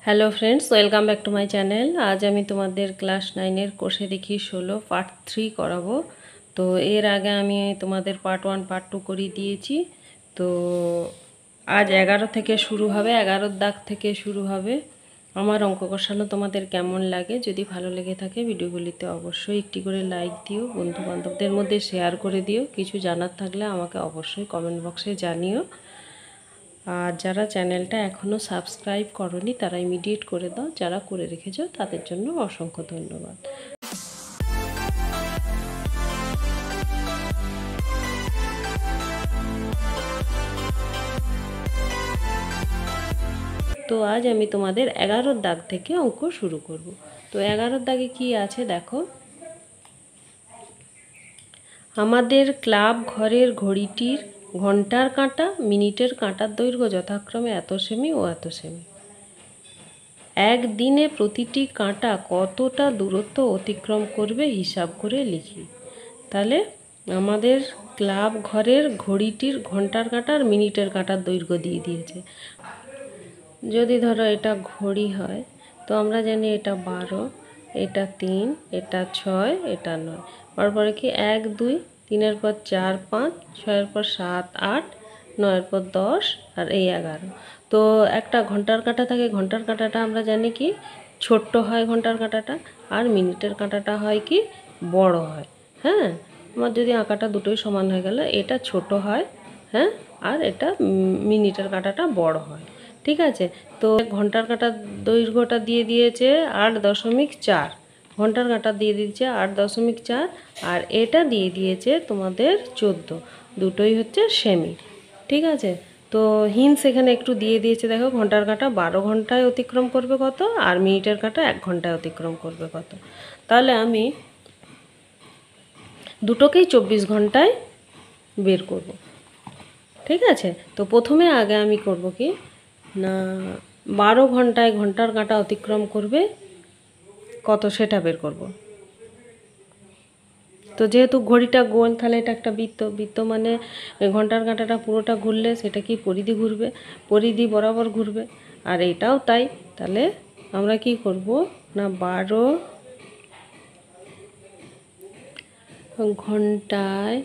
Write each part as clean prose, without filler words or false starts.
Hello friends, welcome back to my channel. আজ আমি তোমাদের ক্লাস 9-এর কোষে দেখি 16 পার্ট 3 করাবো। তো এর আগে আমি তোমাদের পার্ট 1 পার্ট 2 করিয়ে দিয়েছি। তো আজ 11 থেকে শুরু হবে, 11 দাগ থেকে শুরু হবে। আমার অঙ্ক কষানো তোমাদের কেমন লাগে? যদি ভালো লেগে থাকে ভিডিওগুলিতে অবশ্যই একটি করে লাইক দিও, বন্ধু বান্ধবদের মধ্যে শেয়ার করে দিও। কিছু জানার থাকলে আমাকে অবশ্যই কমেন্ট বক্সে জানিও। আর যারা চ্যানেলটা এখনও সাবস্ক্রাইব করনি তারা ইমিডিয়েট করে দাও, যারা করে রেখেছো তাদের জন্য অসংখ্য ধন্যবাদ। তো আজ আমি তোমাদের 11 দাগ থেকে অঙ্ক শুরু করব। তো 11 দাগে কি আছে দেখো। আমাদের ক্লাব ঘরের ঘড়িটির ঘন্টার কাঁটা মিনিটের কাঁটার দৈর্ঘ্য যথাক্রমে এত সেমি ও এত সেমি। একদিনে প্রতিটি কাঁটা কতটা দূরত্ব অতিক্রম করবে হিসাব করে লিখি। তাহলে আমাদের ক্লাব ঘরের ঘড়িটির ঘন্টার কাঁটা আর মিনিটের কাঁটার দৈর্ঘ্য দিয়ে দিয়েছে। যদি ধরো এটা ঘড়ি হয় তো আমরা জানি এটা 12, এটা 3, এটা 6, এটা 9। তারপরে কি 1 2, 3-এর পর 4 5, 6-এর পর 7 8, 9-এর পর 10 আর এই 11। তো একটা ঘন্টার কাঁটা থাকে, ঘন্টার কাঁটাটা আমরা জানি কি ছোট্ট হয় ঘন্টার কাঁটাটা, আর মিনিটের কাঁটাটা হয় কি বড় হয়। হ্যাঁ, আমার যদি আঁকাটা দুটোই সমান হয়ে গেল, এটা ছোট হয়, হ্যাঁ, আর এটা মিনিটের কাঁটাটা বড় হয়। ঠিক আছে। তো ঘন্টার কাঁটার দৈর্ঘ্যটা দিয়ে দিয়েছে 8.4, ঘন্টার কাঁটা দিয়ে দিয়েছে 8.4, আর এটা দিয়ে দিয়েছে তোমাদের 14। দুটোই হচ্ছে সেমি। ঠিক আছে। তো হিন্টস এখানে একটু দিয়ে দিয়েছে, দেখো ঘন্টার কাঁটা 12 ঘন্টায় অতিক্রম করবে কত, আর মিনিটের কাঁটা 1 ঘন্টায় অতিক্রম করবে কত। তাহলে আমি দুটোকেই 24 ঘন্টায় বের করব। ঠিক আছে। তো প্রথমে আগে আমি করব কি না, 12 ঘন্টায় ঘন্টার কাঁটা অতিক্রম করবে কত সেটা বের করব। তো যেহেতু ঘড়িটা গোল, তাহলে এটা একটা বৃত্ত। বৃত্ত মানে ঘন্টার কাঁটাটা পুরোটা ঘুরলে সেটা কি পরিধি ঘুরবে, পরিধি বরাবর ঘুরবে। আর এটাও তাই। তাহলে আমরা কি করব না, 12 ঘন্টায়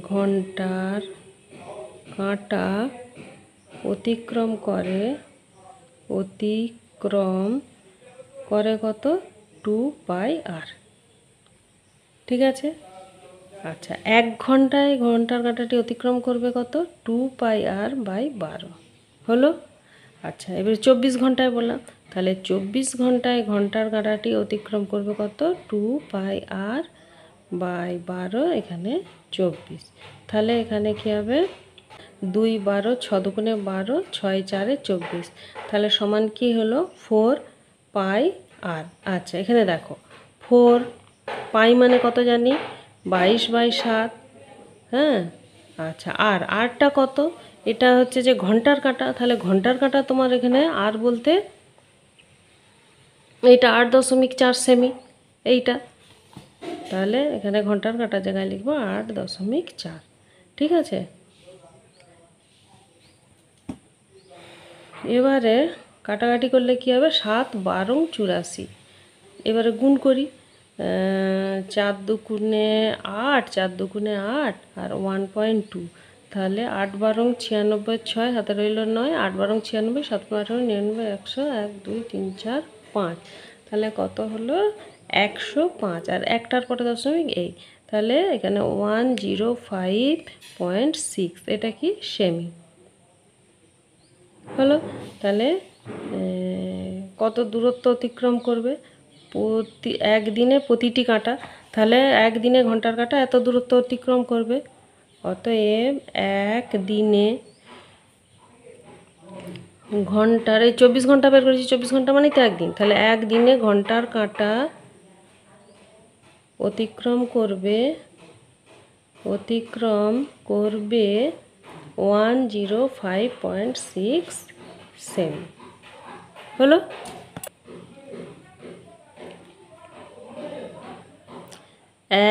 ঘন্টার কাঁটা অতিক্রম করে কত 2πr। ঠিক আছে। আচ্ছা, 1 ঘন্টায় ঘন্টার কাঁটাটি অতিক্রম করবে কত 2πr/12 হলো। আচ্ছা, এবার 24 ঘন্টায় বললাম, তাহলে 24 ঘন্টায় ঘন্টার কাঁটাটি অতিক্রম করবে কত 2πr/12, এখানে 24। তাহলে এখানে কী হবে 2 12 6 দুগুণে 12, 6 4 24, তাহলে সমান কি হলো 4πr। আচ্ছা, এখানে দেখো 4 পাই মানে কত জানি 22/7। হ্যাঁ, আচ্ছা, আর আরটা কত, এটা হচ্ছে যে ঘন্টার কাঁটা, তাহলে ঘন্টার কাঁটা তোমার এখানে আর বলতে এইটা 8.4 সেমি এইটা। তাহলে এখানে ঘন্টার কাঁটার জায়গায় লিখবো 8.4। ঠিক আছে। এবারে কাটাকাটি করলে কি হবে 7 12 84। এবারে গুণ করি, 4 দুগুণে 8, 4 দুগুণে 8 আর 1.2, তাহলে 8 12 96, 6 হাতে রইল 9, 8 12 96, 7 18 99, 100, 1 2 3 4 5, তাহলে কত হলো 105। আর একটার পরে দশমিক এই, তাহলে এখানে 105.6, এটা কি সেমি হলো। তাহলে কত দূরত্ব অতিক্রম করবে একদিনে প্রতিটি কাঁটা, তাহলে একদিনে ঘন্টার কাঁটা এত দূরত্ব অতিক্রম করবে। অতএব একদিনে ঘন্টার, এই 24 ঘন্টা বের করেছি, 24 ঘন্টা মানেই তো একদিন, তাহলে একদিনে ঘন্টার কাঁটা অতিক্রম করবে 105.6 সেমি হলো।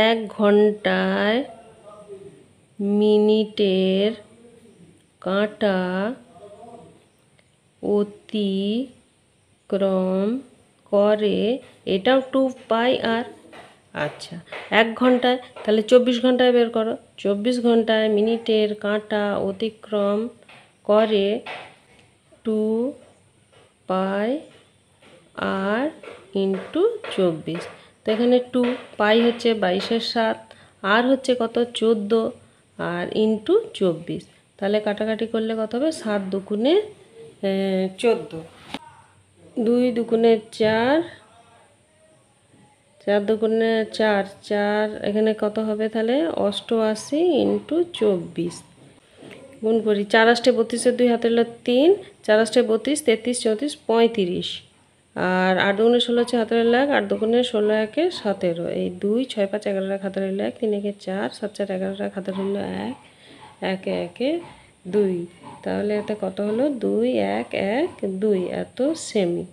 এক ঘন্টায় মিনিটের কাঁটা অতিক্রম করে, এটাও 2πr। আচ্ছা, 1 ঘন্টায়, তাহলে 24 ঘন্টায় বের করো। 24 ঘন্টায় মিনিটের কাঁটা অতিক্রম করে 2πr ইন্টু 24। তো এখানে 2 হচ্ছে 22/7, আর হচ্ছে কত 14, আর ইন্টু 24। তাহলে কাটাকাটি করলে কত হবে? 7 দুগুণে 14, 2 দুগুণে 4, 4 দুগুণে 4, 4 এখানে কত হবে তাহলে? 88 ইন্টু 24 গুণ করি। 4 8 32, 2 হাতে হলো 3, 4 8 32, 33 34 35, আর 8 দুগুণে 16 হচ্ছে হাতে হলো 1, 8 দুগুণে 16 1 17, এই 2 6 5 11 হাতে হলো 1, 3 1 4, 7 4 11 হাতে হলো 1, 1 1 2, তাহলে এতে কত হলো? 2 1 1 2, এত সেমি।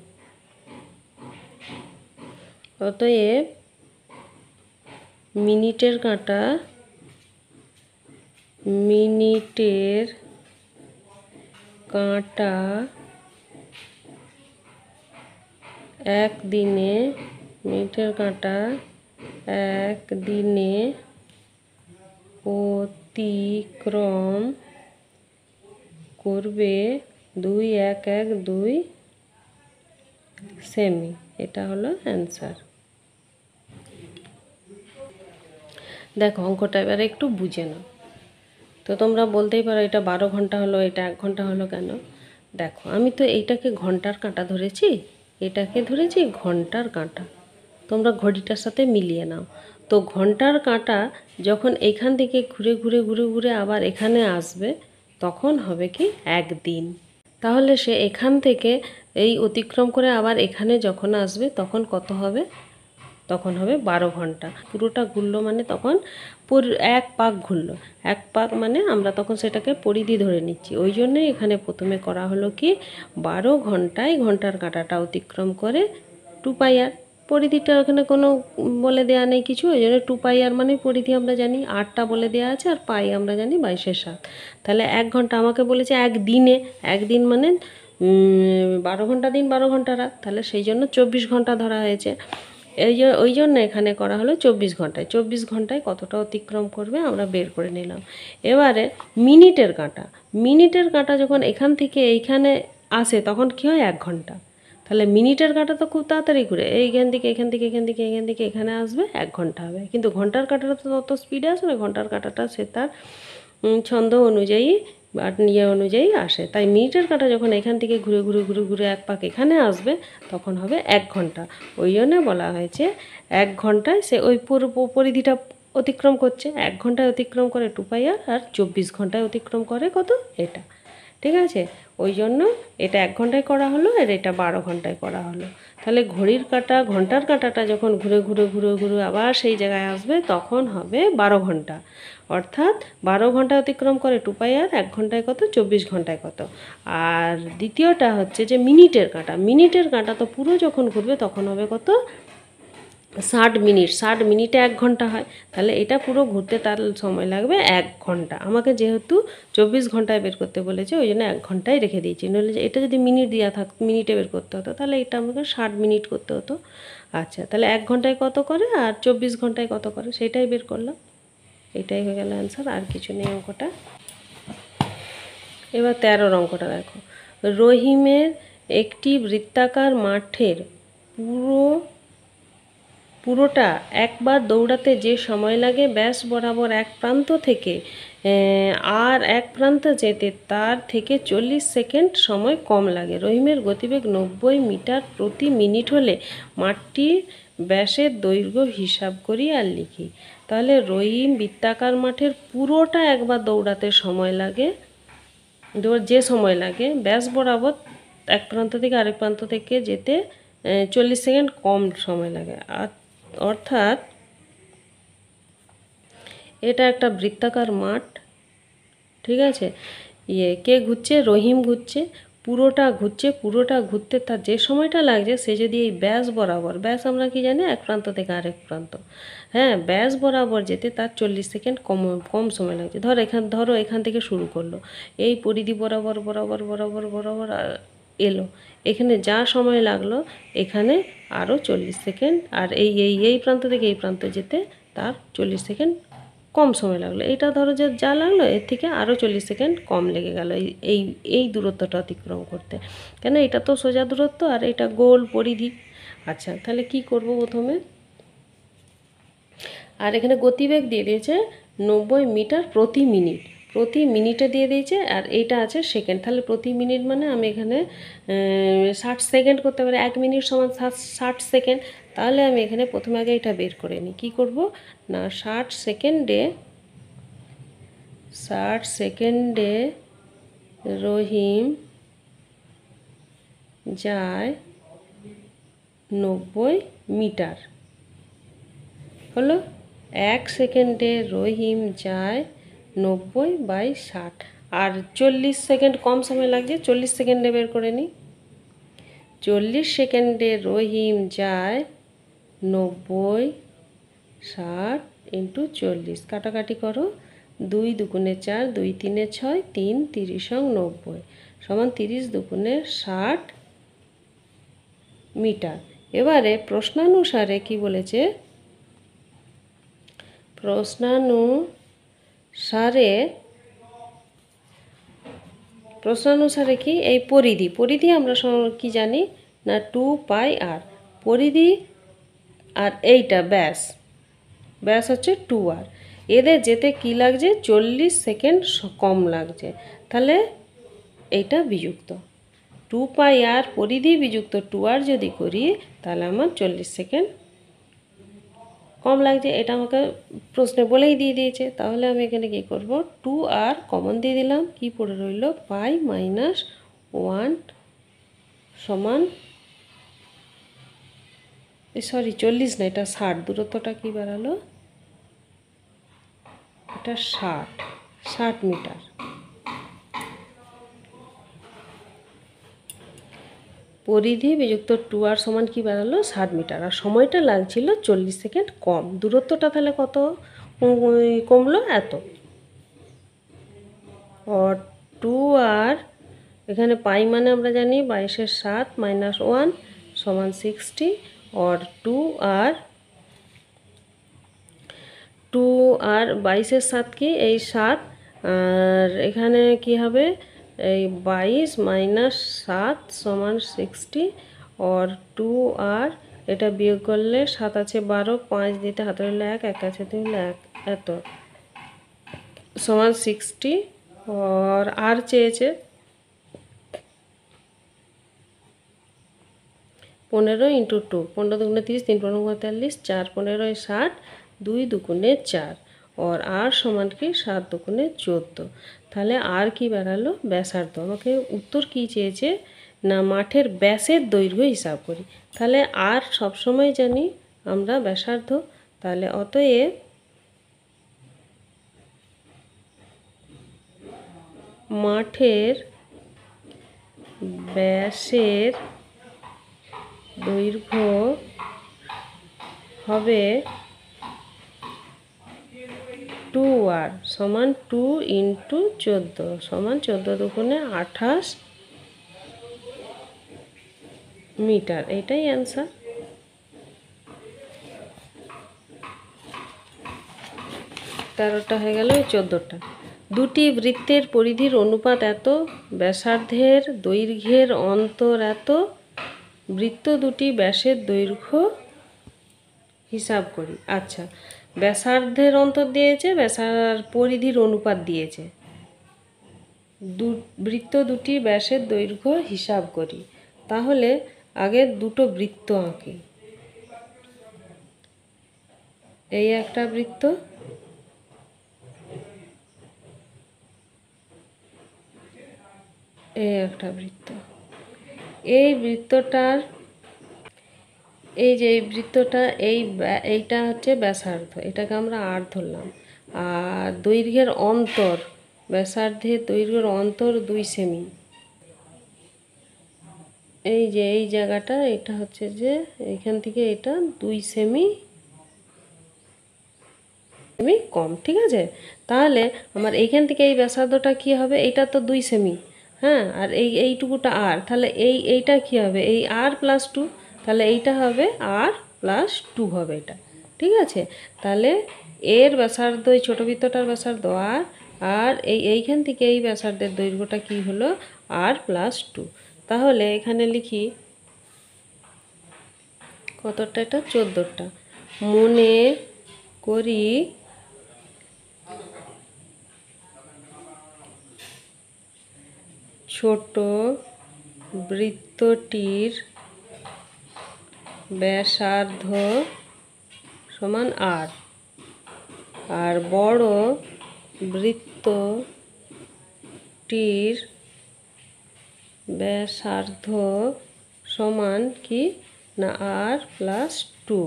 অতএব মিনিটের কাঁটা একদিনে অতিক্রম করবে 2 1 1 2 সেমি। এটা হলো অ্যান্সার। দেখো অঙ্কটা এবারে একটু বুঝে নাও। তো তোমরা বলতেই পারো এটা 12 ঘন্টা হলো, এটা 1 ঘন্টা হলো কেন? দেখো আমি তো এইটাকে ঘন্টার কাঁটা ধরেছি, এটাকে ধরেছি ঘন্টার কাঁটা। তোমরা ঘড়িটার সাথে মিলিয়ে নাও। তো ঘন্টার কাঁটা যখন এখান থেকে ঘুরে ঘুরে ঘুরে ঘুরে আবার এখানে আসবে, তখন হবে কি? 1 দিন। তাহলে সে এখান থেকে এই অতিক্রম করে আবার এখানে যখন আসবে তখন কত হবে? তখন হবে 12 ঘন্টা। পুরোটা ঘুরলো মানে তখন এক পাক ঘুরলো, এক পাক মানে আমরা তখন সেটাকে পরিধি ধরে নিচ্ছি। ওই জন্যই এখানে প্রথমে করা হলো কি? 12 ঘন্টায় ঘন্টার কাঁটাটা অতিক্রম করে 2πr। পরিধিটা ওখানে কোনো বলে দেওয়া নেই কিছু, ওই জন্য 2πr মানে পরিধি আমরা জানি, 8টা বলে দেওয়া আছে, আর পাই আমরা জানি 22/7। তাহলে 1 ঘন্টা আমাকে বলেছে একদিনে, একদিন মানে 12 ঘন্টা দিন 12 ঘন্টা রাত, তাহলে সেই জন্য 24 ঘন্টা ধরা হয়েছে। ওই জন্য এখানে করা হলো 24 ঘন্টায়। 24 ঘন্টায় কতটা অতিক্রম করবে আমরা বের করে নিলাম। এবারে মিনিটের কাঁটা যখন এখান থেকে এইখানে আসে তখন কী হয়? 1 ঘন্টা। তাহলে মিনিটের কাঁটা তো খুব তাড়াতাড়ি ঘুরে এখান থেকে এখানে আসবে, 1 ঘন্টা হবে। কিন্তু ঘন্টার কাঁটাটা তো তত স্পিডে আসে না, ঘন্টার কাঁটাটা সে তার ছন্দ অনুযায়ী বা অনুযায়ী আসে। তাই মিনিটের কাঁটা যখন এখান থেকে ঘুরে ঘুরে ঘুরে ঘুরে এক পাক এখানে আসবে তখন হবে 1 ঘন্টা। ওই জন্য বলা হয়েছে 1 ঘন্টায় সে ওই পুরো পরিধিটা অতিক্রম করছে। 1 ঘন্টায় অতিক্রম করে 2πr, আর 24 ঘন্টায় অতিক্রম করে কত? এটা। ঠিক আছে, ওই জন্য এটা 1 ঘন্টায় করা হলো, আর এটা 12 ঘন্টায় করা হলো। তাহলে ঘন্টার কাঁটাটা যখন ঘুরে ঘুরে ঘুরে ঘুরে আবার সেই জায়গায় আসবে তখন হবে 12 ঘন্টা। অর্থাৎ 12 ঘন্টায় অতিক্রম করে 2πr, 1 ঘন্টায় কত? 24 ঘন্টায় কত? আর দ্বিতীয়টা হচ্ছে যে মিনিটের কাঁটা তো পুরো যখন ঘুরবে তখন হবে কত? 60 মিনিট। 60 মিনিটে 1 ঘন্টা হয়, তাহলে এটা পুরো ঘুরতে তার সময় লাগবে 1 ঘন্টা। আমাকে যেহেতু 24 ঘন্টায় বের করতে বলেছে ওই জন্য 1 ঘন্টায় রেখে দিয়েছি, নইলে এটা যদি মিনিট দেওয়া থাকতো, মিনিটে বের করতে হতো, তাহলে এটা আমাকে 60 মিনিট করতে হতো। আচ্ছা, তাহলে 1 ঘন্টায় কত করে আর 24 ঘন্টায় কত করে সেটাই বের করলাম। এটাই হয়ে গেল অ্যান্সার, আর কিছু নেই অঙ্কটা। এবার 13 অঙ্কটা দেখো। রহিমের একটি বৃত্তাকার মাঠের পুরোটা একবার দৌড়াতে যে সময় লাগে ব্যাস বরাবর এক প্রান্ত থেকে আর এক প্রান্ত যেতে তার থেকে 40 সেকেন্ড সময় কম লাগে। রহিমের গতিবেগ 90 মিটার প্রতি মিনিট হলে মাঠটির ব্যাসের দৈর্ঘ্য হিসাব করি আর লিখি। তাহলে রহিম বৃত্তাকার মাঠের পুরোটা একবার দৌড়াতে সময় লাগে, যে সময় লাগে ব্যাস বরাবর এক প্রান্ত থেকে আরেক প্রান্ত থেকে যেতে 40 সেকেন্ড কম সময় লাগে। অর্থাৎ এটা একটা বৃত্তাকার মাঠ, ঠিক আছে। কে ঘুরছে? রহিম ঘুরছে, পুরোটা ঘুরতে তার যে সময়টা লাগছে, সে যদি এই ব্যাস বরাবর, ব্যাস আমরা কি জানি? এক প্রান্ত থেকে আরেক প্রান্ত, হ্যাঁ, ব্যাস বরাবর যেতে তার 40 সেকেন্ড কম সময় লাগছে। ধরো এখান থেকে শুরু করলো, এই পরিধি বরাবর বরাবর বরাবর বরাবর এলো। এখানে যা সময় লাগলো এখানে আরও 40 সেকেন্ড, আর এই প্রান্ত থেকে এই প্রান্ত যেতে তার 40 সেকেন্ড কম সময় লাগলো। এটা ধরো যে যা লাগলো এর থেকে আরও 40 সেকেন্ড কম লেগে গেল এই এই দূরত্বটা অতিক্রম করতে, কেন এটা তো সোজা দূরত্ব আর এটা গোল পরিধি। আচ্ছা, তাহলে কি করব প্রথমে, আর এখানে গতিবেগ দিয়ে দিয়েছে 90 মিটার প্রতি মিনিট, প্রতি মিনিটে দিয়ে দিয়েছে, আর এইটা আছে সেকেন্ড। তাহলে প্রতি মিনিট মানে আমি এখানে 60 সেকেন্ড করতে পারি, 1 মিনিট সমান 60 সেকেন্ড। তাহলে আমি এখানে প্রথমে আগে এটা বের করে নিই। কী করব না, 60 সেকেন্ডে রহিম যায় 90 মিটার হলো। 1 সেকেন্ডে রহিম যায় 90/60, আর 40 সেকেন্ড কম সময় লাগছে, 40 সেকেন্ডে বের করে নিই। 40 সেকেন্ডে রহিম যায় 90/60 ইন্টু 40, কাটাকাটি করো, 2 দুগুণে 4, 2 3 6, 3 30 90 সমান 30 দুগুণে 60 মিটার। এবারে প্রশ্নানুসারে কি বলেছে, প্রশ্নানুসারে কি এই পরিধি আমরা কি জানি না 2πr পরিধি, আর এইটা ব্যাস হচ্ছে 2r। এদের যেতে কি লাগছে 40 সেকেন্ড কম লাগছে, তাহলে এইটা বিযুক্ত 2πr পরিধি বিযুক্ত 2r যদি করি তাহলে আমার 40 সেকেন্ড কম লাগছে। এটা আমাকে প্রশ্নে বলেই দিয়ে দিয়েছে। তাহলে আমি এখানে কি করব, 2r কমন দিয়ে দিলাম, কি পড়ে রইল পাই মাইনাস 1 সমান, সরি 40 না, এটা 60, দূরত্বটা কি বেরালো, এটা 60 মিটার। পরিধি বিযুক্ত 2r সমান কি বেরালো 60 মিটার, আর সময়টা লাগছিল 40 সেকেন্ড কম। দূরত্বটা তাহলে কত কমলো, এত। और 2r এখানে পাই মানে আমরা জানি 22 7 মাইনাস 1 সমান 60, और 2r 22 7 কি এই 7, আর এখানে কি হবে এই 22 মাইনাস 7 সমান 60, और 2r এটা বিয়োগ করলে 7 আছে 12, 5 দিতে হাতে হলো 1, 1 আছে 2, 1 এত সমান 60, और আর চেয়েছে 15 ইন্টু 2, 15 দুগুণে 30, 3 15 45, 4 15 60, 2 দুগুণে 4, और আর সমান কি 7 দুগুণে 14। তাহলে আর কি বেরালো ব্যাসার্ধ। আমাকে উত্তর কি চেয়েছে না মাঠের ব্যাসের দৈর্ঘ্য হিসাব করি, তাহলে আর সবসময় জানি আমরা ব্যাসার্ধ। তাহলে অতএব মাঠের ব্যাসের দৈর্ঘ্য হবে 2r সমান 2 ইন্টু 14 সমান 14 দুগুণে 28 মিটার। এটাই অ্যান্সার। 13টা হয়ে গেল, 14টা। দুটি বৃত্তের পরিধির অনুপাত এত, ব্যাসার্ধের দৈর্ঘ্যের অন্তর এত, বৃত্ত দুটি ব্যাসের দৈর্ঘ্য হিসাব করি। আচ্ছা, ব্যাসার্ধের অন্তর দিয়েছে, পরিধির অনুপাত দিয়েছে, বৃত্ত দুটি ব্যাসের দৈর্ঘ্য হিসাব করি। তাহলে আগে দুটো বৃত্ত আঁকি। এই একটা বৃত্ত, এই একটা বৃত্ত। এই বৃত্তটার এই যে এই বৃত্তটা এইটা হচ্ছে ব্যাসার্ধ, এটাকে আমরা আর ধরলাম, আর দৈর্ঘ্যের অন্তর, ব্যাসার্ধের দৈর্ঘ্যের অন্তর 2 সেমি। এই যে এই জায়গাটা এটা হচ্ছে যে এখান থেকে এটা 2 সেমি কম, ঠিক আছে। তাহলে আমার এইখান থেকে এই ব্যাসার্ধটা কি হবে, এটা তো 2 সেমি, হ্যাঁ, আর এইটুকুটা আর, তাহলে এইটা কি হবে, এই আর প্লাস টু, তাহলে এইটা হবে আর প্লাস টু হবে এটা। ঠিক আছে, তাহলে এর ব্যাসার্ধ, এই ছোটো বৃত্তটার ব্যাসার্ধ আর, আর এইখান থেকে এই ব্যাসার্ধের দৈর্ঘ্যটা কি হলো আর প্লাস টু। তাহলে এখানে লিখি কতটা, এটা 14টা। মনে করি ছোট বৃত্তটির ব্যাসার্ধ সমান আর, আর বড় বৃত্তটির ব্যাসার্ধ সমান কি না আর প্লাস টু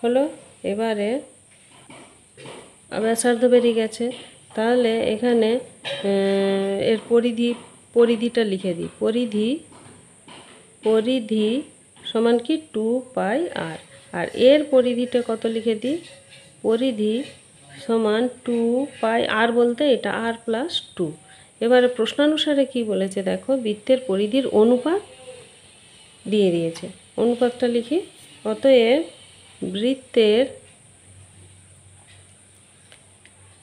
হলো। এবারে ব্যাসার্ধ বেরিয়ে গেছে, তাহলে এখানে এর পরিধিটা লিখে দিই। পরিধি সমান কি 2 পাই আর, আর এর পরিধিটা কত লিখে দিই, পরিধি সমান 2 পাই আর বলতে এটা আর প্লাস টু। এবারে প্রশ্নানুসারে কি বলেছে দেখো, বৃত্তের পরিধির অনুপাত দিয়ে দিয়েছে, অনুপাতটা লিখি। অতএব বৃত্তের,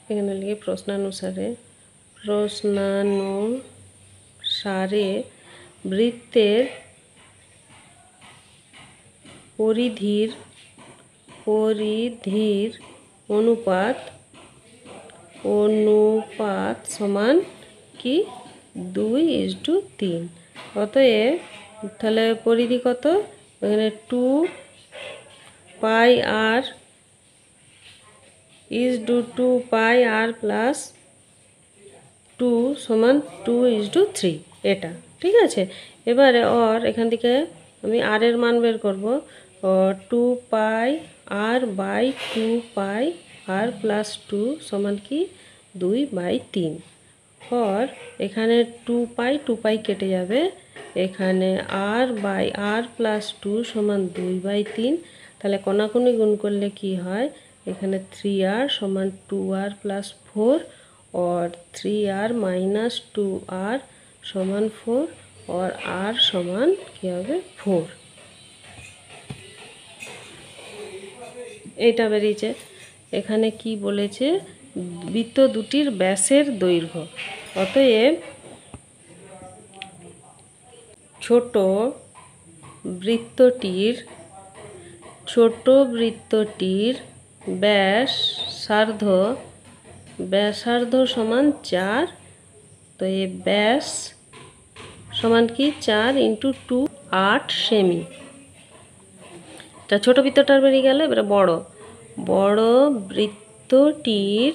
এখানে লিখি প্রশ্নানুসারে বৃত্তের পরিধির অনুপাত সমান কি 2:3। অতএব তাহলে পরিধি কত, এখানে 2 পাই আর (2 পাই আর প্লাস 2 সমান 2:3) এটা। ঠিক আছে, এবারে এখান থেকে আমি আর এর মান বের করবো। 2 পাই আর বাই 2 পাই আর প্লাস 2 সমান কি 2/3। এখানে 2 পাই কেটে যাবে, এখানে আর বাই আর প্লাস 2 সমান 2/3। তাহলে কোনাকুনি গুণ করলে কি হয়, এখানে 3r সমান 2r প্লাস 4 और 3r माइनस 2r समान 4 और r समान কি হবে 4। এটা বেরিয়েছে। এখানে কি বলেছে, বৃত্ত দুটির ব্যাসের দৈর্ঘ্য। অতএব ছোট বৃত্তটির ব্যাসার্ধ সমান 4। তো এই ব্যাস সমান কি 4 × 2 8 সেমি। এটা ছোট বৃত্তটার বেরিয়ে গেল। এবারে বড় বৃত্তটির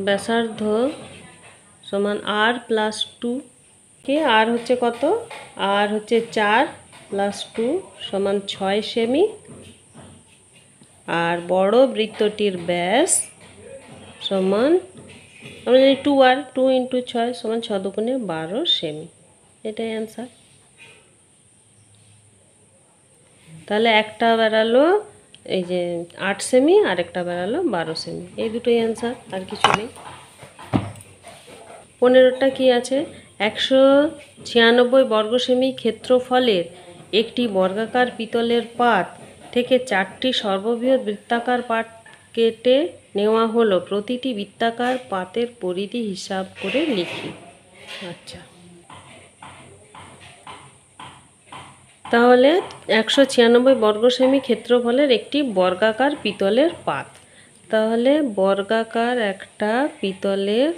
ব্যাসার্ধ সমান আর প্লাস 2 কে, আর হচ্ছে কত, আর হচ্ছে 4 প্লাস 2 সমান 6 সেমি। আর বড় বৃত্তটির ব্যাস সমান, আমরা জানি 2r, 2 × 6 সমান 6 দুগুণে 12 সেমি। এটাই অ্যান্সার। তাহলে একটা বেরালো এই যে 8 সেমি আর একটা বেরালো 12 সেমি, এই দুটোই অ্যান্সার, আর কিছু নেই। 15টা কি আছে, 196 বর্গ সেমি ক্ষেত্রফলের একটি বর্গাকার পিতলের পাত থেকে 4টি সর্ববৃহৎ বৃত্তাকার পাত কেটে নেওয়া হলো। প্রতিটি বৃত্তাকার পাতের পরিধি হিসাব করে লিখি। আচ্ছা, তাহলে 196 বর্গ সেমি ক্ষেত্রফলের একটি বর্গাকার পিতলের পাত, তাহলে বর্গাকার একটা পিতলের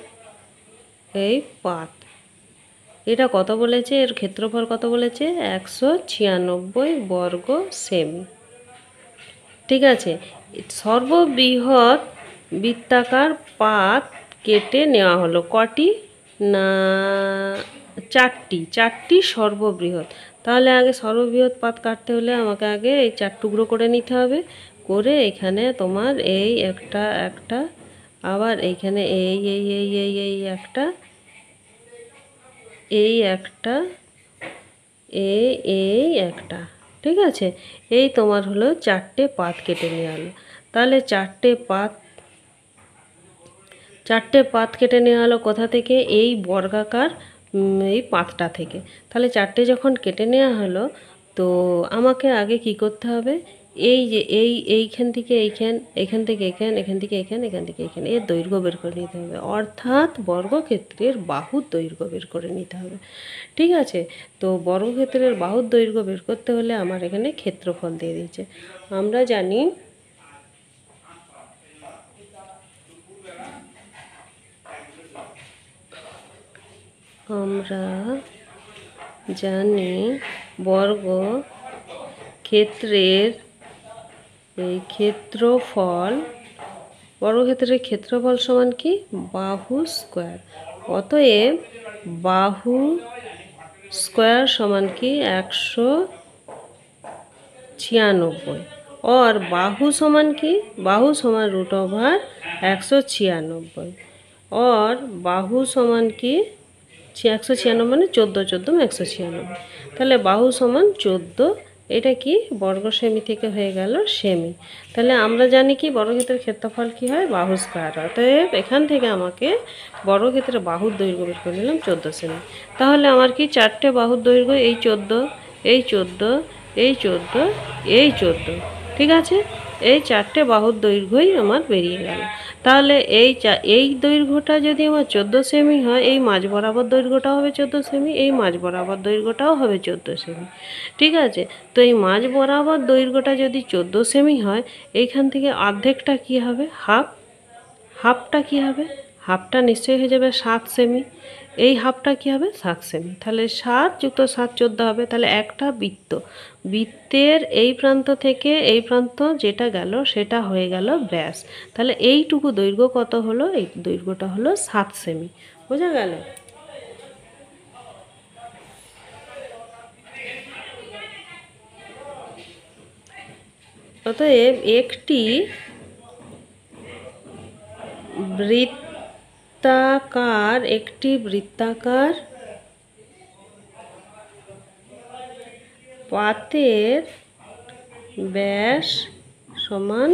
এই পাত, এটা কত বলেছে, এর ক্ষেত্রফল কত বলেছে, 196 বর্গ সেমি। ঠিক আছে, সর্ববৃহৎ বৃত্তাকার পাত কেটে নেওয়া হলো কটি না 4টি সর্ববৃহৎ। তাহলে আগে সর্ববৃহৎ পাত কাটতে হলে আমাকে আগে এই 4 টুকরো করে নিতে হবে, করে এখানে তোমার এই একটা আবার এইখানে এই একটা, এই একটা, এই একটা। ঠিক আছে, এই তোমার হলো 4টে পাত কেটে নেওয়া হলো। তাহলে 4টে পাত চারটে পাত কেটে নেওয়া হলো কোথা থেকে? এই বর্গাকার এই পাতটা থেকে। তাহলে চারটে যখন কেটে নেওয়া হলো, তো আমাকে আগে কি করতে হবে? এই যে এইখান থেকে এখান থেকে এখান থেকে এখান থেকে এখানে এর দৈর্ঘ্য বের করে নিতে হবে, অর্থাৎ বর্গক্ষেত্রের বাহুর দৈর্ঘ্য বের করে নিতে হবে। ঠিক আছে? তো বর্গক্ষেত্রের বাহুর দৈর্ঘ্য বের করতে হলে আমার এখানে ক্ষেত্রফল দিয়ে দিয়েছে। আমরা জানি বর্গক্ষেত্রের এই ক্ষেত্রফল, বর্গক্ষেত্রের ক্ষেত্রফল সমান কি? বাহু স্কোয়ার। অতএব বাহু স্কোয়ার সমান কি? 196। और बाहु समान की? बाहु समान √196 और बाहु समान की 196 মানে 14 14 196। তাহলে বাহু সমান 14। এটা কি? বর্গ সেমি থেকে হয়ে গেল সেমি। তাহলে আমরা জানি কি বর্গক্ষেত্রের ক্ষেত্রফল কি হয়? বাহু স্কয়ার। অতএব এখান থেকে আমাকে বর্গক্ষেত্রের বাহুর দৈর্ঘ্য বের করে নিলাম 14 সেমি। তাহলে আমার কি চারটে বাহুর দৈর্ঘ্য? এই 14, এই 14, এই 14, এই 14। ঠিক আছে? এই চারটে বাহুর দৈর্ঘ্যই আমার বেরিয়ে গেল। তাহলে এই দৈর্ঘ্যটা যদি আমার 14 সেমি হয়, এই মাঝ বরাবর দৈর্ঘ্যটাও হবে 14 সেমি, এই মাঝ বরাবর দৈর্ঘ্যটাও হবে 14 সেমি। ঠিক আছে? তো এই মাঝ বরাবর দৈর্ঘ্যটা যদি 14 সেমি হয়, এইখান থেকে অর্ধেকটা কি হবে? হাফটা কি হবে? হাফটা নিশ্চয়ই হয়ে যাবে 7 সেমি। এই হাফটা কি হবে? 7 সেমি। তাহলে 7 যুক্ত 7 14 হবে। তাহলে একটা বৃত্তের এই প্রান্ত থেকে এই প্রান্ত যেটা গেল সেটা হয়ে গেল ব্যাস। তাহলে এইটুকু দৈর্ঘ্য কত হলো? এই দৈর্ঘ্যটা হলো 7 সেমি। বোঝা গেল? অতএব একটি বৃত্তাকার পাতের ব্যাস সমান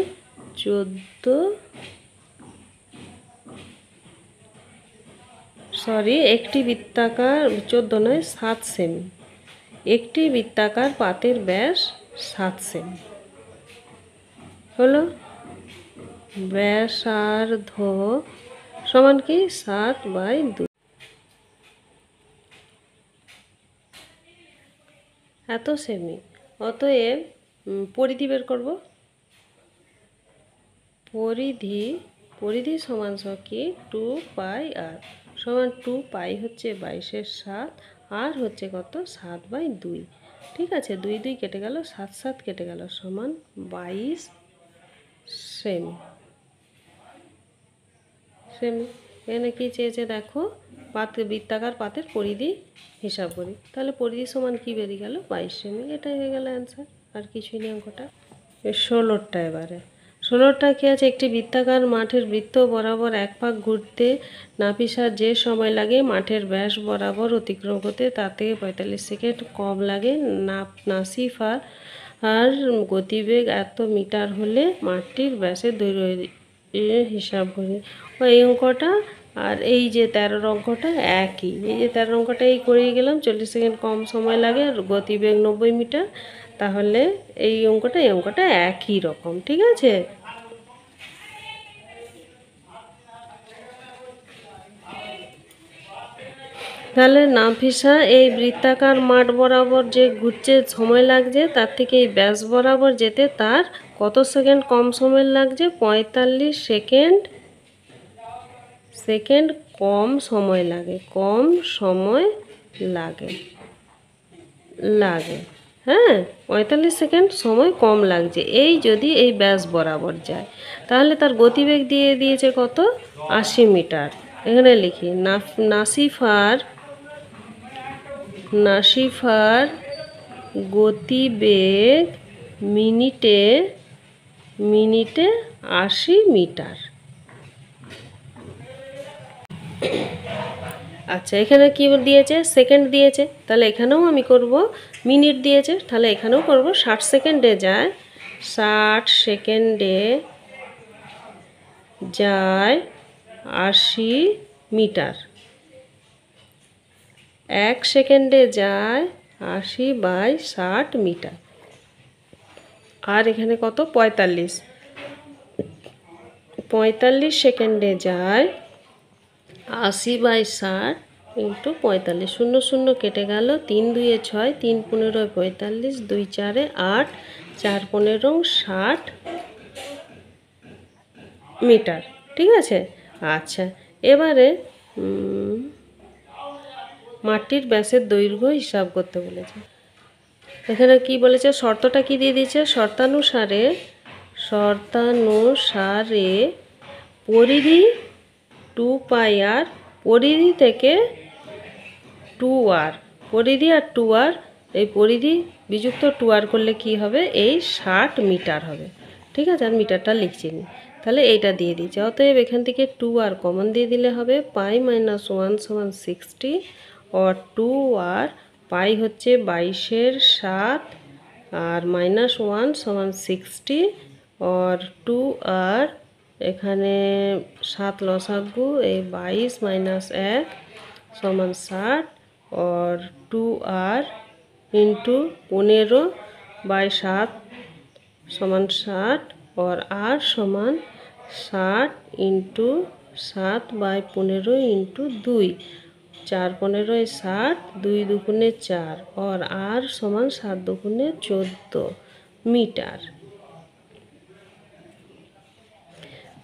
7 সেমি। একটি বৃত্তাকার পাতের ব্যাস 7 সেমি হলো। ব্যাসার্ধ সমান কি? 7/2। এত সেমি। অতএব পরিধি বের করব। পরিধি সমান কি? 2πr সমান 2π হচ্ছে 22/7, আর হচ্ছে কত? 7/2। ঠিক আছে? 2 2 কেটে গেল, 7 7 কেটে গেল, সমান 22 সেমি। এখানে কি চেয়েছে দেখো? বৃত্তাকার পাতের পরিধি হিসাব করি। তাহলে পরিধি সমান কি বেরিয়ে গেল? 22 সেমি। এটাই হয়ে গেল অ্যান্সার, আর কিছুই নেই অঙ্কটা। 16টা এবারে 16টা কি আছে? একটি বৃত্তাকার মাঠের বৃত্ত বরাবর এক পাক ঘুরতে নাপিসার যে সময় লাগে মাঠের ব্যাস বরাবর অতিক্রম করতে তার থেকে 45 সেকেন্ড কম লাগে। নাসিফার আর গতিবেগ এত মিটার হলে মাঠটির ব্যাসের দৈর্ঘ্য হিসাব করি। এই অঙ্কটা আর এই যে 13 অঙ্কটা একই। এই যে 13 অঙ্কটা এই করেই গেলাম, 40 সেকেন্ড কম সময় লাগে আর গতিবেগ 90 মিটার। তাহলে এই অঙ্কটা একই রকম। ঠিক আছে? তাহলে নাফিসা এই বৃত্তাকার মাঠ বরাবর যে ঘুরছে সময় লাগছে, তার থেকে এই ব্যাস বরাবর যেতে তার কত সেকেন্ড কম সময় লাগছে? 45 সেকেন্ড কম সময় লাগে। হ্যাঁ, 45 সেকেন্ড সময় কম লাগছে এই যদি এই ব্যাস বরাবর যায়। তাহলে তার গতিবেগ দিয়ে দিয়েছে কত? 80 মিটার। এখানে লিখি নাসিফার গতিবেগ মিনিটে 80 মিটার। আচ্ছা, এখানে কি দিয়েছে? সেকেন্ড দিয়েছে। তাহলে এখানেও আমি করব মিনিট দিয়েছে, তাহলে এখানেও করব 60 সেকেন্ডে যায়। 60 সেকেন্ডে যায় 80 মিটার। 1 সেকেন্ডে যায় 80/60 মিটার। আর এখানে কত? 45। 45 সেকেন্ডে যায় 80/60 ইন্টু 45। 0 0 কেটে গেল। 3 2 6, 3 15 45, 2 4 8, 4 15 60 মিটার। ঠিক আছে। আচ্ছা, এবারে মাটির ব্যাসের দৈর্ঘ্য হিসাব করতে বলেছে। এখানে কি বলেছে? শর্তটা কি দিয়ে দিয়েছে? শর্তানুসারে পরিধি 2πr, পরিধি থেকে 2r, পরিধি আর 2r, এই পরিধি বিযুক্ত 2r করলে কি হবে? এই 60 মিটার হবে। ঠিক আছে, আর মিটারটা লিখছি নি। তাহলে এইটা দিয়ে দিয়েছে। অতএব এখান থেকে 2r কমন দিয়ে দিলে হবে পাই মাইনাস 1 সমান 60, আর 2r, পাই হচ্ছে 22/7 আর মাইনাস 1 সমান 60, আর 2r এখানে 7 লসাগু, এই 22 মাইনাস 1 সমান 60, और 2r इंटू 15/7 समान 60, और r समान 60 इंटू 7/15 इंटू 2, 4 15 60, 2 দুগুণে 4, और r समान 7 দুগুণে 14 মিটার।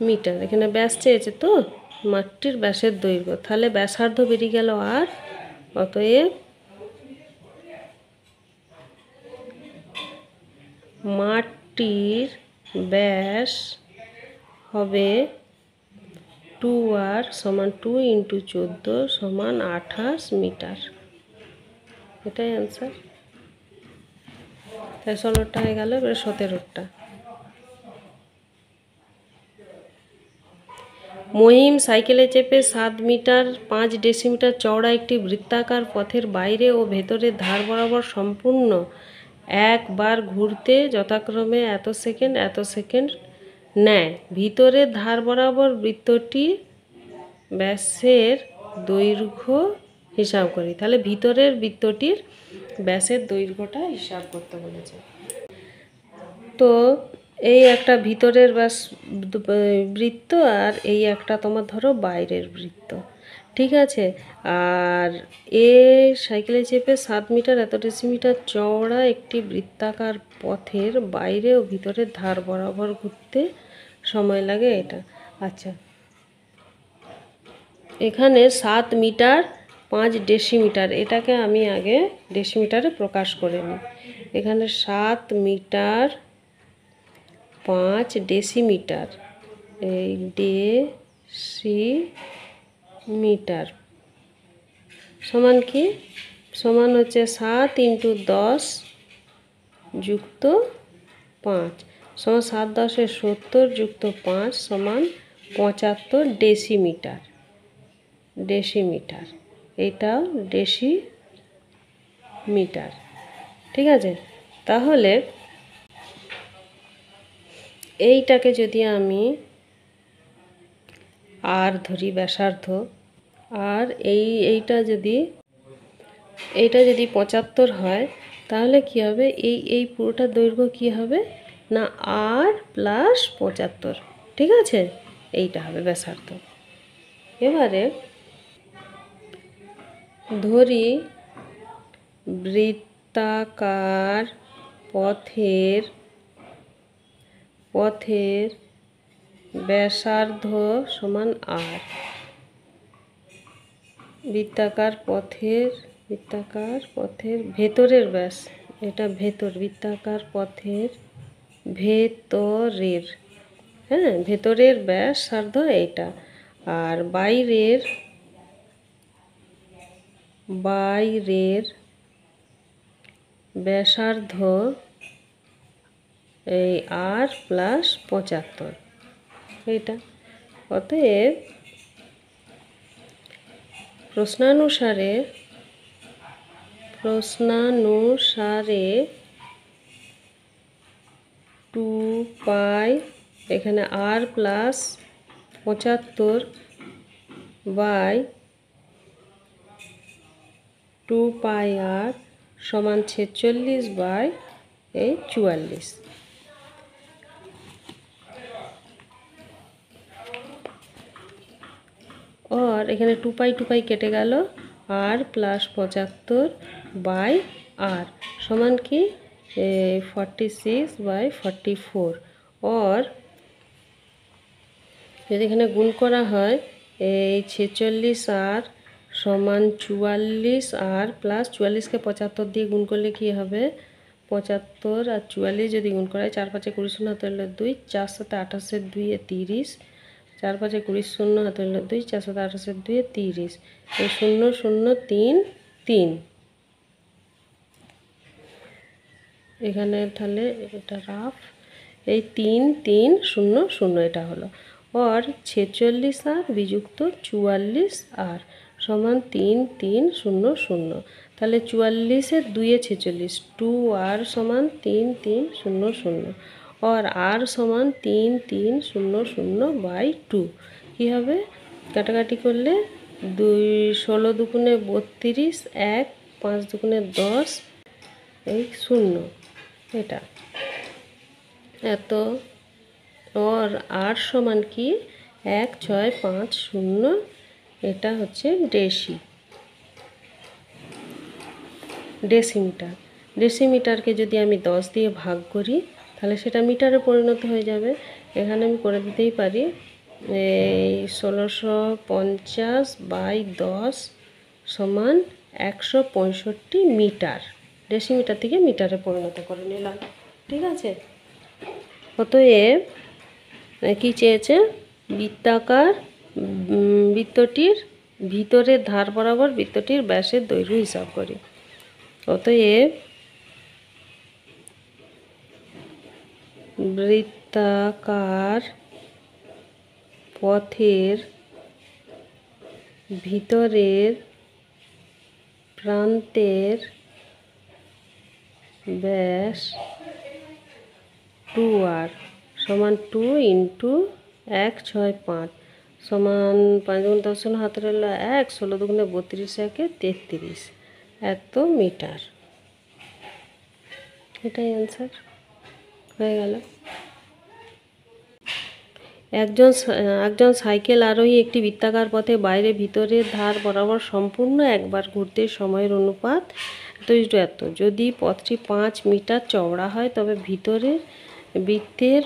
মিটার। এখানে ব্যাস চেয়েছে তো, মাটির ব্যাসের দৈর্ঘ্য, তাহলে ব্যাসার্ধ বেরিয়ে গেল আর। অতএব মাটির ব্যাস হবে 2r সমান 2 ইন্টু 14 সমান 28 মিটার। এটাই অ্যান্সার। তাই 16টা হয়ে গেল। এবারে 17টা। মহিম সাইকেলে চেপে 7 মিটার 5 ডেসিমিটার চওড়া একটি বৃত্তাকার পথের বাইরে ও ভেতরের ধার বরাবর সম্পূর্ণ একবার ঘুরতে যথাক্রমে এত সেকেন্ড নেয়। ভিতরের ধার বরাবর বৃত্তটি ব্যাসের দৈর্ঘ্য হিসাব করি। তাহলে ভিতরের বৃত্তটির ব্যাসের দৈর্ঘ্যটা হিসাব করতে বলেছে। তো এই একটা ভিতরের ব্যাস বৃত্ত, আর এই একটা তোমার ধরো বাইরের বৃত্ত। ঠিক আছে। আর এ সাইকেলে চেপে 7 মিটার এত ডেসিমিটার চওড়া একটি বৃত্তাকার পথের বাইরে ও ভিতরের ধার বরাবর ঘুরতে সময় লাগে এটা। আচ্ছা, এখানে 7 মিটার 5 ডেসিমিটার, এটাকে আমি আগে ডেসিমিটারে প্রকাশ করে নিই। এখানে 7 মিটার 5 ডেসিমিটার, এই ডেসিমিটার সমান কি? সমান হচ্ছে 7 ইন্টু 10 যুক্ত 5 সমান 7 10 70 যুক্ত 5 সমান 75 ডেসিমিটার। ডেসিমিটার, এটাও ডেসিমিটার। ঠিক আছে। তাহলে এইটাকে যদি আমি আর ধরি ব্যাসার্ধ, আর এইটা যদি 75 হয়, তাহলে কি হবে? এই পুরোটার দৈর্ঘ্য কি হবে না আর প্লাস 75। ঠিক আছে, এইটা হবে ব্যাসার্ধ। এবারে ধরি বৃত্তাকার পথের ব্যাসার্ধ সমান আর। বৃত্তাকার পথের ভেতরের ব্যাস, এটা বৃত্তাকার পথের ভেতরের, হ্যাঁ, ভেতরের ব্যাসার্ধ এইটা। আর বাইরের ব্যাসার্ধ এই আর প্লাস 75 এইটা। অতএব প্রশ্নানুসারে 2 পাই, এখানে আর প্লাস 75 বাই 2 পাই আর সমান 46 বাই এই 44। और এখানে 2 পাই কেটে গেল, আর প্লাস 75 বাই আর সমান কি 46 বাই 44। और যদি এখানে গুণ করা হয় এই 46 আর সমান 44 আর প্লাস 44কে 75 দিয়ে গুণ করলে কি হবে 75 আর 44 যদি গুণ করা হয় 4 5 20 শূন্য হাতে হলো 2, 4 7 28 2 30, 4 5 20 শূন্য হাতে হলো 2, 4 7 28 2 30, এই 0 0 3 3 এখানে তাহলে এটা রাফ এই 3 3 0 0 এটা হলো। और 46 আর বিযুক্ত 44 আর সমান 3 3 0 0। তাহলে 44 এর 2 এ 46 2 আর সমান 3 3 0 0 और আর সমান 3 3 0 0 বাই 2 কি হবে কাটাকাটি করলে 2 16 দুগুণে 32 1 5 দুগুণে 10 এই 0 এটা এত। और আর সমান কি 1650 এটা হচ্ছে ডেসিমিটার। ডেসিমিটারকে যদি আমি 10 দিয়ে ভাগ করি তাহলে সেটা মিটারে পরিণত হয়ে যাবে। এখানে আমি করে দিতেই পারি এই 1650 বাই 10 সমান 165 মিটার। ডেসিমিটার থেকে মিটারে পরিণত করে নিলাম, ঠিক আছে। অতএব কি চেয়েছে বৃত্তাকার বৃত্তটির ভিতরের ধার বরাবর বৃত্তটির ব্যাসের দৈর্ঘ্য হিসাব করি। অতএব বৃত্তাকার পথের ভিতরের প্রান্তের ব্যাস 2r সমান 2 ইন্টু 165 সমান 5 গুণ 10 হাতে রইল 1 16 দুগুণে 32 একে 33 এত মিটার। এটাই অ্যান্সার হয়ে গেল। একজন সাইকেল আরোহী একটি বৃত্তাকার পথে বাইরে ভিতরের ধার বরাবর সম্পূর্ণ একবার ঘুরতে সময়ের অনুপাত এত। যদি পথটি 5 মিটার চওড়া হয় তবে ভিতরের বৃত্তের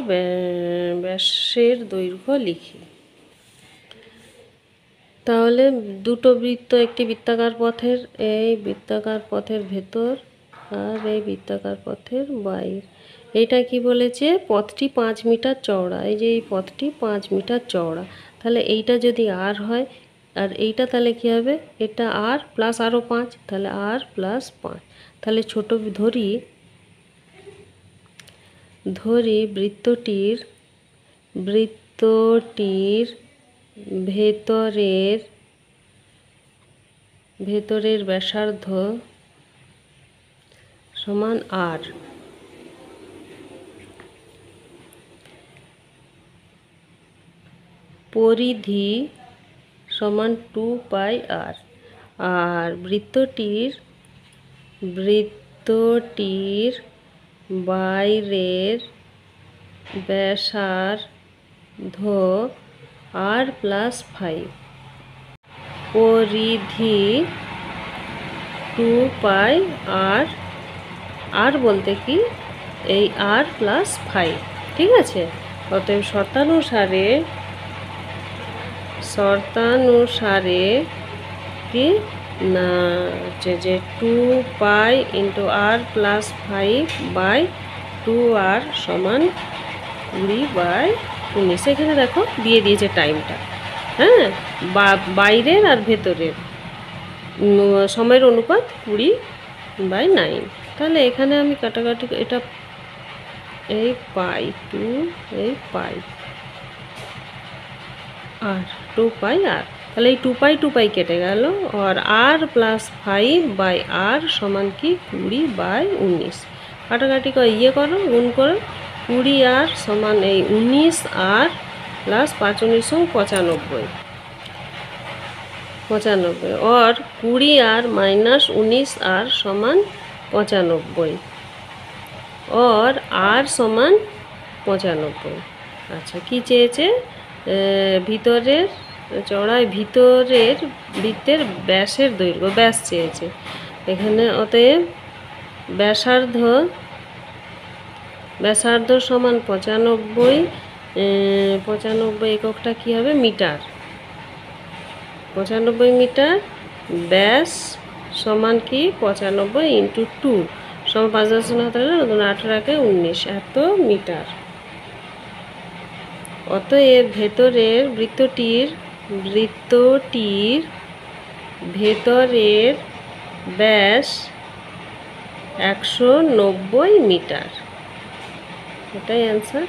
ব্যাসের দৈর্ঘ্য লিখি। তাহলে দুটো বৃত্ত একটি বৃত্তাকার পথের এই বৃত্তাকার পথের ভেতর আর এই বৃত্তাকার পথের বাইরে। এইটা কি বলেছে পথটি 5 মিটার চওড়া, এই যে এই পথটি 5 মিটার চওড়া, তাহলে এইটা যদি আর হয় আর এইটা তাহলে কি হবে এটা আর প্লাস আরও 5 তাহলে আর প্লাস 5। তাহলে ছোট ধরি বৃত্তটির ভেতরের ব্যাসার্ধ সমান আর। পরিধি সমান 2 পাই আর। আর বৃত্তটির বাইরের ব্যাসার্ধ আর প্লাস 5। পরিধি 2 পাই আর বলতে কি এই আর প্লাস 5, ঠিক আছে। অতএব শর্তানুসারে কি না যে 2 pi into r plus 5 by 2r সমান 20 বাই 19। এখানে দেখো দিয়ে দিয়েছে টাইমটা, হ্যাঁ, বাইরের আর ভেতরের সময়ের অনুপাত 20 বাই 9। তাহলে এখানে আমি কাটাকাটি এটা এই পাই 2 এই পাই আর 2 পাই আর, তাহলে এই 2 পাই কেটে গেল। আর আর প্লাস 5 বাই আর সমান কি 20 বাই 19। কাটাকাটি করো গুণ করো 20 আর সমান এই 19 আর প্লাস 5 19 95। 95 और 20 আর माइनस 19 আর সমান 95 और আর সমান 95। আচ্ছা কি চেয়েছে ভিতরের চওড়ায় ভিতরের বৃত্তের ব্যাসের দৈর্ঘ্য ব্যাস চেয়েছে এখানে অতএব ব্যাসার্ধ সমান 95 95 এককটা কী হবে মিটার 95 মিটার ব্যাস সমান কি 95 ইন্টু 2 সমান 5×18 এত মিটার। অতএব বৃত্তটির ভেতরের ব্যাস 190 মিটার। এটাই অ্যান্সার।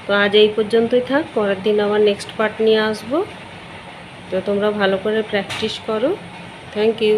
তো আজ এই পর্যন্তই থাক, পরের দিন আবার নেক্সট পার্ট নিয়ে আসবো। তো তোমরা ভালো করে প্র্যাকটিস করো। Thank you.